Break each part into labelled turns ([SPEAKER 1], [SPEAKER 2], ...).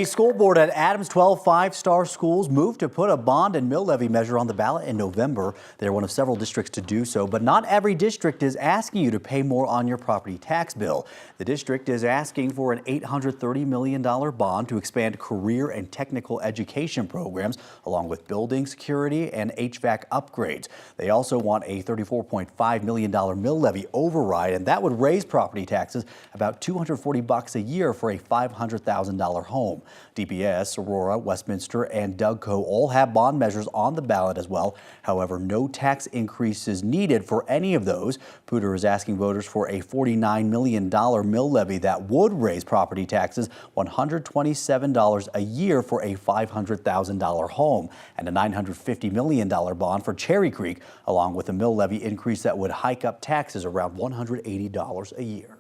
[SPEAKER 1] The school board at Adams' 12 five-star schools moved to put a bond and mill levy measure on the ballot in November. They're one of several districts to do so, but not every district is asking you to pay more on your property tax bill. The district is asking for an $830 million bond to expand career and technical education programs, along with building security and HVAC upgrades. They also want a $34.5 million mill levy override, and that would raise property taxes about $240 a year for a $500,000 home. DPS, Aurora, Westminster, and Dougco all have bond measures on the ballot as well. However, no tax increases needed for any of those. Pooter is asking voters for a $49 million mill levy that would raise property taxes $127 a year for a $500,000 home, and a $950 million bond for Cherry Creek, along with a mill levy increase that would hike up taxes around $180 a year.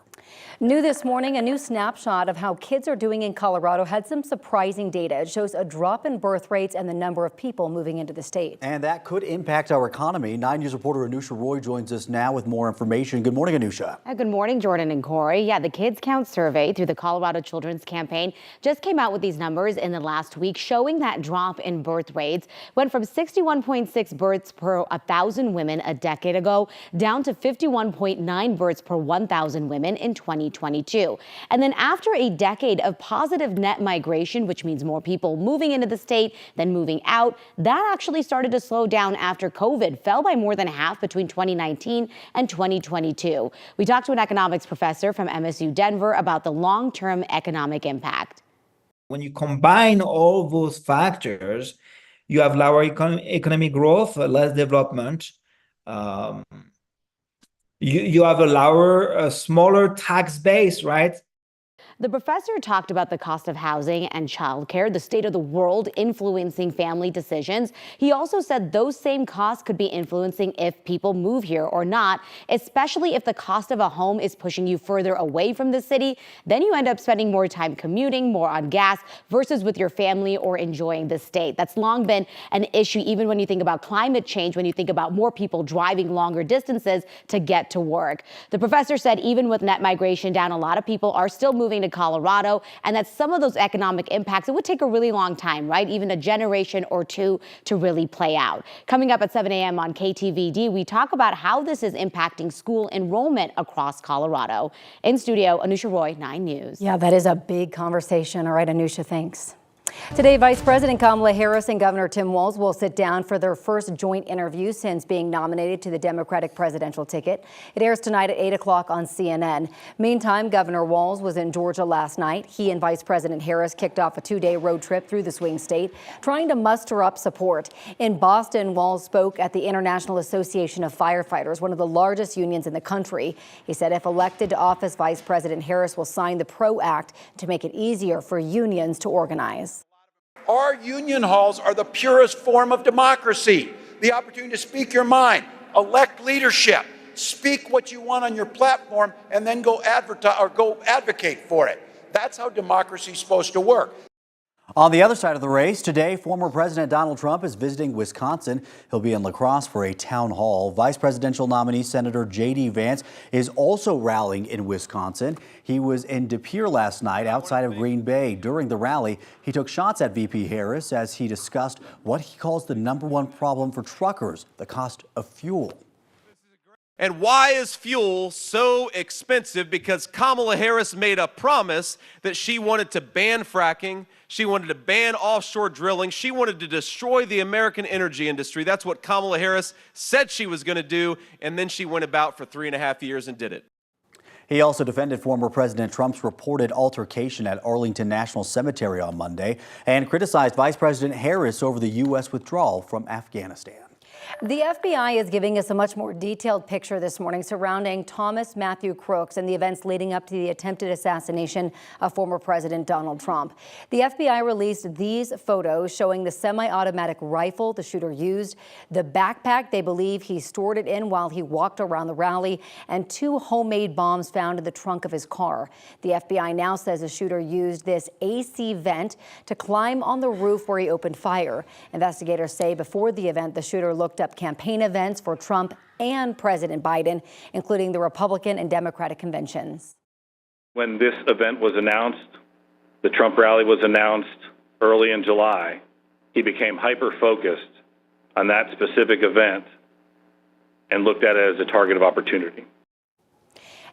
[SPEAKER 2] New this morning, a new snapshot of how kids are doing in Colorado had some surprising data. It shows a drop in birth rates and the number of people moving into the state. And that could impact our economy. 9 News reporter Anusha Roy joins us now with more information. Good morning, Anusha.
[SPEAKER 3] Good morning, Jordan and Corey. Yeah, the Kids Count survey through the Colorado Children's Campaign just came out with these numbers in the last week, showing that drop in birth rates went from 61.6 births per 1,000 women a decade ago down to 51.9 births per 1,000 women in 2022. And then after a decade of positive net migration, which means more people moving into the state than moving out, that actually started to slow down after COVID fell by more than half between 2019 and 2022. We talked to an economics professor from MSU Denver about the long-term economic impact.
[SPEAKER 4] When you combine all those factors, you have lower economic growth, less development. You have a smaller tax base, right?
[SPEAKER 3] The professor talked about the cost of housing and childcare, the state of the world influencing family decisions. He also said those same costs could be influencing if people move here or not, especially if the cost of a home is pushing you further away from the city. Then you end up spending more time commuting, more on gas, versus with your family or enjoying the state. That's long been an issue, even when you think about climate change, when you think about more people driving longer distances to get to work. The professor said even with net migration down, a lot of people are still moving to Colorado, and that some of those economic impacts, it would take a really long time, right? Even a generation or two to really play out. Coming up at 7 a.m. on KTVD, we talk about how this is impacting school enrollment across Colorado. In studio, Anusha Roy, 9 News.
[SPEAKER 2] Yeah, that is a big conversation. All right, Anusha, thanks. Today, Vice President Kamala Harris and Governor Tim Walz will sit down for their first joint interview since being nominated to the Democratic presidential ticket. It airs tonight at 8 o'clock on CNN. Meantime, Governor Walz was in Georgia last night. He and Vice President Harris kicked off a 2-day road trip through the swing state, trying to muster up support. In Boston, Walz spoke at the International Association of Firefighters, one of the largest unions in the country. He said if elected to office, Vice President Harris will sign the PRO Act to make it easier for unions to organize.
[SPEAKER 5] Our union halls are the purest form of democracy. The opportunity to speak your mind, elect leadership, speak what you want on your platform, and then go advertise or go advocate for it. That's how democracy is supposed to work.
[SPEAKER 1] On the other side of the race today, former President Donald Trump is visiting Wisconsin. He'll be in La Crosse for a town hall. Vice presidential nominee Senator J.D. Vance is also rallying in Wisconsin. He was in De Pere last night outside of Green Bay. During the rally, he took shots at VP Harris as he discussed what he calls the #1 problem for truckers, the cost of fuel.
[SPEAKER 6] And why is fuel so expensive? Because Kamala Harris made a promise that she wanted to ban fracking. She wanted to ban offshore drilling. She wanted to destroy the American energy industry. That's what Kamala Harris said she was going to do. And then she went about for 3.5 years and did it.
[SPEAKER 1] He also defended former President Trump's reported altercation at Arlington National Cemetery on Monday and criticized Vice President Harris over the U.S. withdrawal from Afghanistan.
[SPEAKER 2] The FBI is giving us a much more detailed picture this morning surrounding Thomas Matthew Crooks and the events leading up to the attempted assassination of former President Donald Trump. The FBI released these photos showing the semi-automatic rifle the shooter used, the backpack they believe he stored it in while he walked around the rally, and 2 homemade bombs found in the trunk of his car. The FBI now says the shooter used this AC vent to climb on the roof where he opened fire. Investigators say before the event, the shooter looked up campaign events for Trump and President Biden, including the Republican and Democratic conventions.
[SPEAKER 7] When this event was announced, the Trump rally was announced early in July, he became hyper-focused on that specific event and looked at it as a target of opportunity.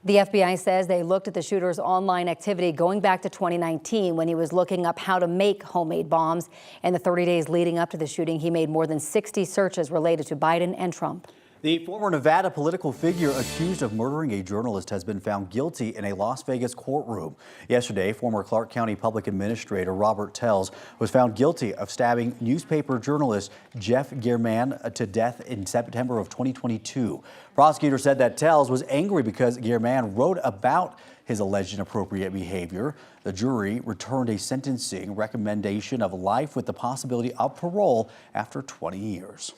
[SPEAKER 2] The FBI says they looked at the shooter's online activity going back to 2019 when he was looking up how to make homemade bombs. In the 30 days leading up to the shooting, he made more than 60 searches related to Biden and Trump.
[SPEAKER 1] The former Nevada political figure accused of murdering a journalist has been found guilty in a Las Vegas courtroom. Yesterday, former Clark County Public Administrator Robert Tells was found guilty of stabbing newspaper journalist Jeff Gehrman to death in September of 2022. Prosecutors said that Tells was angry because Gehrman wrote about his alleged inappropriate behavior. The jury returned a sentencing recommendation of life with the possibility of parole after 20 years.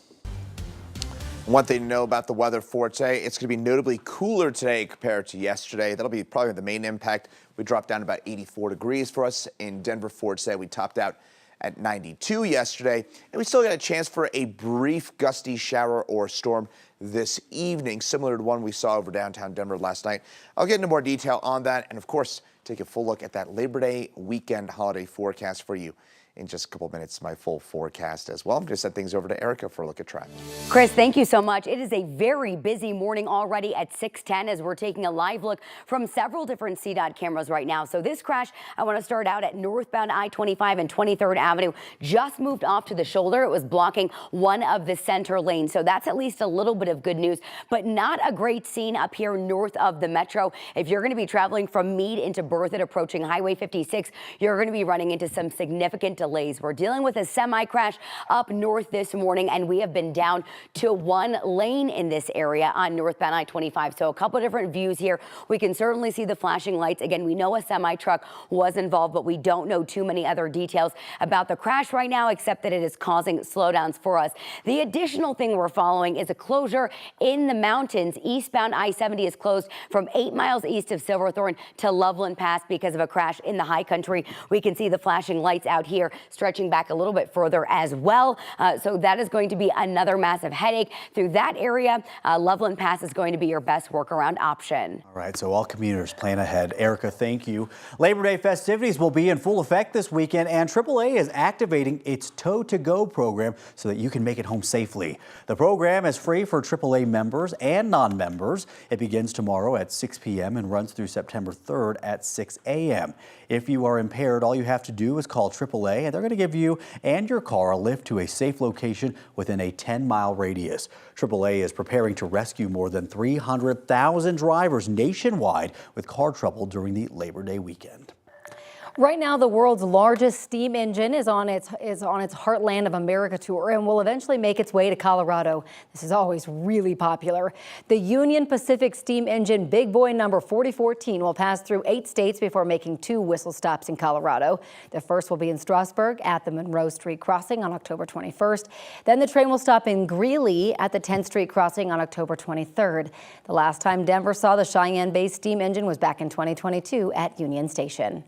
[SPEAKER 8] One thing to know about the weather for today, it's going to be notably cooler today compared to yesterday. That'll be probably the main impact. We dropped down about 84 degrees for us in Denver for today. We topped out at 92 yesterday, and we still got a chance for a brief gusty shower or storm this evening, similar to one we saw over downtown Denver last night. I'll get into more detail on that, and of course, take a full look at that Labor Day weekend holiday forecast for you in just a couple minutes. My full forecast as well. I'm going to send things over to Erica for a look at traffic.
[SPEAKER 9] Chris, thank you so much. It is a very busy morning already at 6:10 as we're taking a live look from several different CDOT cameras right now. So this crash, I want to start out at northbound I-25 and 23rd Avenue. Just moved off to the shoulder. It was blocking one of the center lanes. So that's at least a little bit of good news, but not a great scene up here north of the metro. If you're going to be traveling from Meade into Berthoud approaching Highway 56, you're going to be running into some significant delays. We're dealing with a semi crash up north this morning, and we have been down to one lane in this area on northbound I-25. So a couple of different views here. We can certainly see the flashing lights. Again, we know a semi truck was involved, but we don't know too many other details about the crash right now, except that it is causing slowdowns for us. The additional thing we're following is a closure in the mountains. Eastbound I-70 is closed from 8 miles east of Silverthorne to Loveland Pass because of a crash in the high country. We can see the flashing lights out here stretching back a little bit further as well. So that is going to be another massive headache through that area. Loveland Pass is going to be your best workaround option.
[SPEAKER 1] All right, so all commuters plan ahead. Erica, thank you. Labor Day festivities will be in full effect this weekend, and AAA is activating its Tow to Go program so that you can make it home safely. The program is free for AAA members and non-members. It begins tomorrow at 6 p.m. and runs through September 3rd at 6 a.m. If you are impaired, all you have to do is call AAA, and they're going to give you and your car a lift to a safe location within a 10-mile radius. AAA is preparing to rescue more than 300,000 drivers nationwide with car trouble during the Labor Day weekend.
[SPEAKER 2] Right now, the world's largest steam engine is on its Heartland of America tour and will eventually make its way to Colorado. This is always really popular. The Union Pacific steam engine Big Boy number 4014 will pass through 8 states before making 2 whistle stops in Colorado. The first will be in Strasburg at the Monroe Street crossing on October 21st. Then the train will stop in Greeley at the 10th Street crossing on October 23rd. The last time Denver saw the Cheyenne-based steam engine was back in 2022 at Union Station.